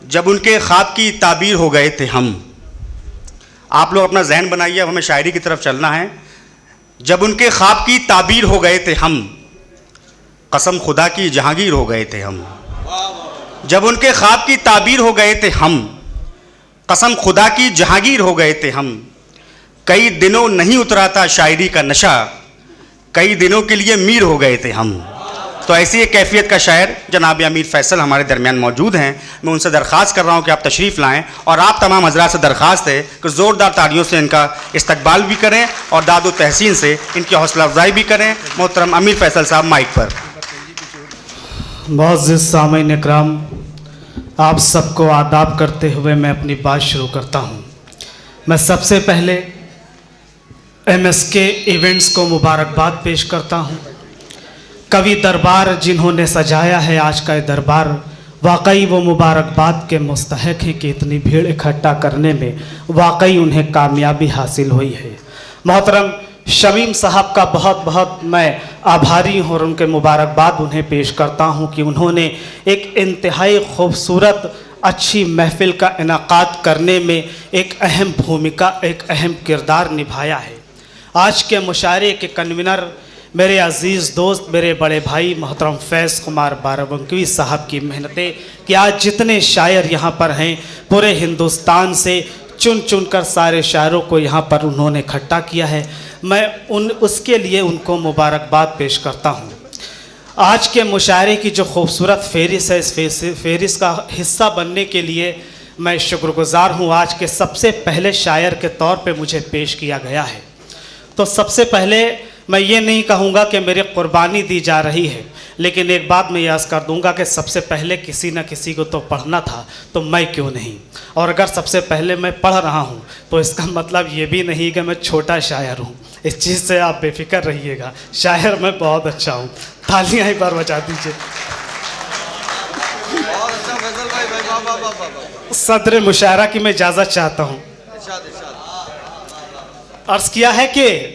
जब उनके ख्वाब की ताबीर हो गए थे हम। आप लोग अपना जहन बनाइए, अब हमें शायरी की तरफ चलना है। जब उनके ख्वाब की ताबीर हो गए थे हम, कसम खुदा की जहांगीर हो गए थे हम। जब उनके ख्वाब की ताबीर हो गए थे हम, कसम खुदा की जहांगीर हो गए थे हम। कई दिनों नहीं उतरा था शायरी का नशा, कई दिनों के लिए मीर हो गए थे हम। तो ऐसी एक कैफियत का शायर जनाब अमीर फैसल हमारे दरमियान मौजूद हैं। मैं उनसे दरख्वास्त कर रहा हूं कि आप तशरीफ़ लाएं, और आप तमाम हज़रात से दरख्वास्त है कि ज़ोरदार तालियों से इनका इस्तकबाल भी करें और दाद व तहसीन से इनकी हौसला अफजाई भी करें। मोहतरम अमीर फैसल साहब माइक पर। मुअज़्ज़िज़ सामीन इकराम, आप सबको आदाब करते हुए मैं अपनी बात शुरू करता हूँ। मैं सबसे पहले MSK इवेंट्स को मुबारकबाद पेश करता हूँ। कवि दरबार जिन्होंने सजाया है आज का ये दरबार, वाकई वो मुबारकबाद के मुस्तहक हैं कि इतनी भीड़ इकट्ठा करने में वाकई उन्हें कामयाबी हासिल हुई है। मोहतरम शमीम साहब का बहुत बहुत मैं आभारी हूँ और उनके मुबारकबाद उन्हें पेश करता हूँ कि उन्होंने एक इंतहाई खूबसूरत अच्छी महफिल का इनाकाद करने में एक अहम भूमिका, एक अहम किरदार निभाया है। आज के मुशायरे के कन्वीनर मेरे अज़ीज़ दोस्त, मेरे बड़े भाई मोहतरम फैज़ कुमार बाराबंकी साहब की मेहनतें कि आज जितने शायर यहाँ पर हैं पूरे हिंदुस्तान से चुन चुन कर सारे शायरों को यहाँ पर उन्होंने इकट्ठा किया है। मैं उसके लिए उनको मुबारकबाद पेश करता हूँ। आज के मुशायरे की जो खूबसूरत फेरिस्त है, इस फेरिस्त का हिस्सा बनने के लिए मैं शुक्रगुज़ार हूँ। आज के सबसे पहले शायर के तौर पे मुझे पेश किया गया है। तो सबसे पहले मैं ये नहीं कहूँगा कि मेरी कुर्बानी दी जा रही है, लेकिन एक बात मैं याद कर दूँगा कि सबसे पहले किसी न किसी को तो पढ़ना था, तो मैं क्यों नहीं। और अगर सबसे पहले मैं पढ़ रहा हूँ तो इसका मतलब ये भी नहीं कि मैं छोटा शायर हूँ। इस चीज़ से आप बेफिक्र रहिएगा, शायर मैं बहुत अच्छा हूँ। तालियाँ एक बार बजा दीजिए। सदर मुशायरा की मैं इजाज़त चाहता हूँ। अर्ज़ किया है कि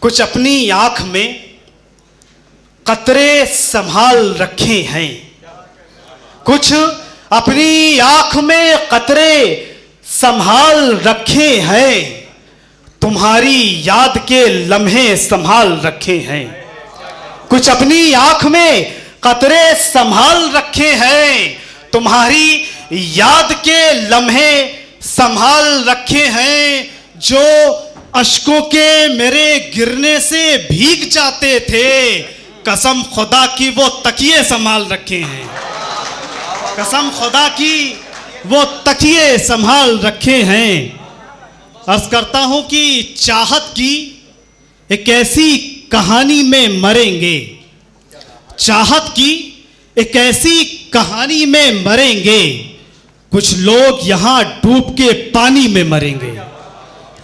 कुछ अपनी आँख में कतरे संभाल रखे हैं, कुछ अपनी आँख में कतरे संभाल रखे हैं, तुम्हारी याद के लम्हे संभाल रखे हैं। कुछ अपनी आँख में कतरे संभाल रखे हैं, तुम्हारी याद के लम्हे संभाल रखे हैं। जो अश्कों के मेरे गिरने से भीग जाते थे, कसम खुदा की वो तकिए संभाल रखे हैं। कसम खुदा की वो तकिए संभाल रखे हैं। अर्ज करता हूं कि चाहत की एक ऐसी कहानी में मरेंगे, चाहत की एक ऐसी कहानी में मरेंगे, कुछ लोग यहां डूब के पानी में मरेंगे।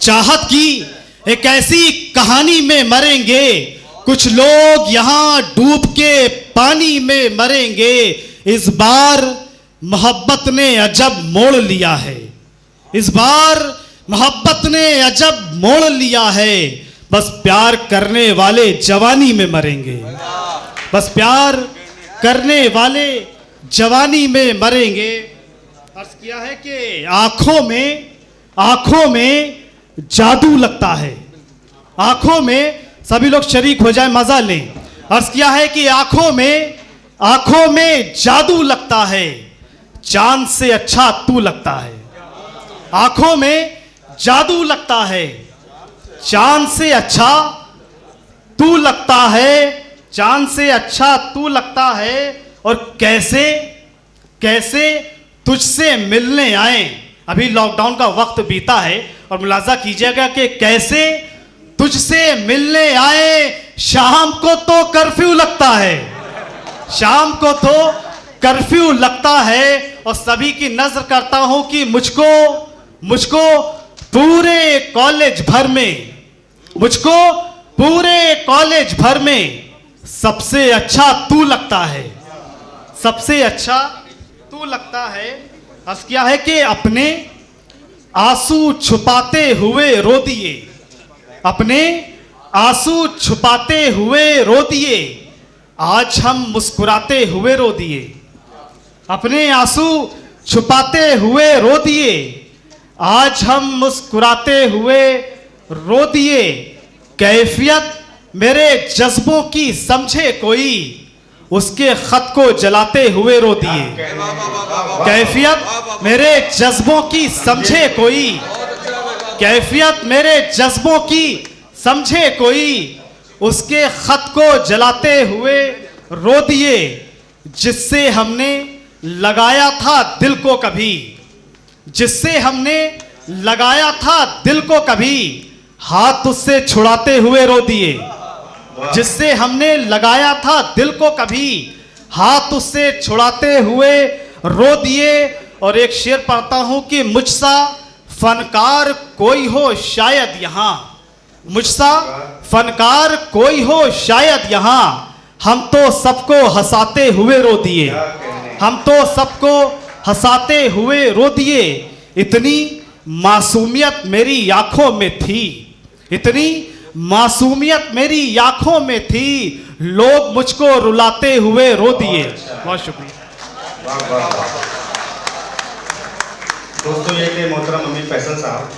चाहत की एक ऐसी कहानी में मरेंगे, कुछ लोग यहां डूब के पानी में मरेंगे। इस बार मोहब्बत ने अजब मोड़ लिया है, इस बार मोहब्बत ने अजब मोड़ लिया है। बस प्यार करने वाले जवानी में मरेंगे, बस प्यार करने वाले जवानी में मरेंगे। अर्ज किया है कि आंखों में जादू लगता है, आंखों में सभी लोग शरीक हो जाए, मजा लें। अर्ज किया है कि आंखों में जादू लगता है, चांद से अच्छा तू लगता है। आंखों में जादू लगता है, चांद से अच्छा तू लगता है, चांद से अच्छा तू लगता है। और कैसे कैसे तुझसे मिलने आए, अभी लॉकडाउन का वक्त बीता है और मुलाजा कीजिएगा कि कैसे तुझसे मिलने आए। शाम को तो कर्फ्यू लगता है, शाम को तो कर्फ्यू लगता है। और सभी की नजर करता हूं कि मुझको पूरे कॉलेज भर में, मुझको पूरे कॉलेज भर में सबसे अच्छा तू लगता है, सबसे अच्छा तू लगता है। अर्ज किया है कि अपने आंसू छुपाते हुए रो दिए, अपने आंसू छुपाते हुए रो दिए, आज हम मुस्कुराते हुए रो दिए। अपने आंसू छुपाते हुए रो दिए, आज हम मुस्कुराते हुए रो दिए। कैफियत मेरे जज्बों की समझे कोई, उसके खत को जलाते हुए रो दिए। कैफियत मेरे जज्बों की समझे कोई, कैफियत मेरे जज्बों की समझे कोई, उसके खत को जलाते हुए रो दिए। जिससे हमने लगाया था दिल को कभी, जिससे हमने लगाया था दिल को कभी, हाथ उससे छुड़ाते हुए रो दिए। जिससे हमने लगाया था दिल को कभी, हाथ उससे छुड़ाते हुए रो दिए। और एक शेर पढ़ता हूं कि मुझसा फनकार कोई हो शायद यहाँ, मुझसा फनकार कोई हो शायद यहाँ, हम तो सबको हंसाते हुए रो दिए, हम तो सबको हंसाते हुए रो दिए। इतनी मासूमियत मेरी आंखों में थी, इतनी मासूमियत मेरी आंखों में थी, लोग मुझको रुलाते हुए रो दिए। बहुत शुक्रिया। दोस्तों, ये थे मोहतरम अमीर फैसल साहब।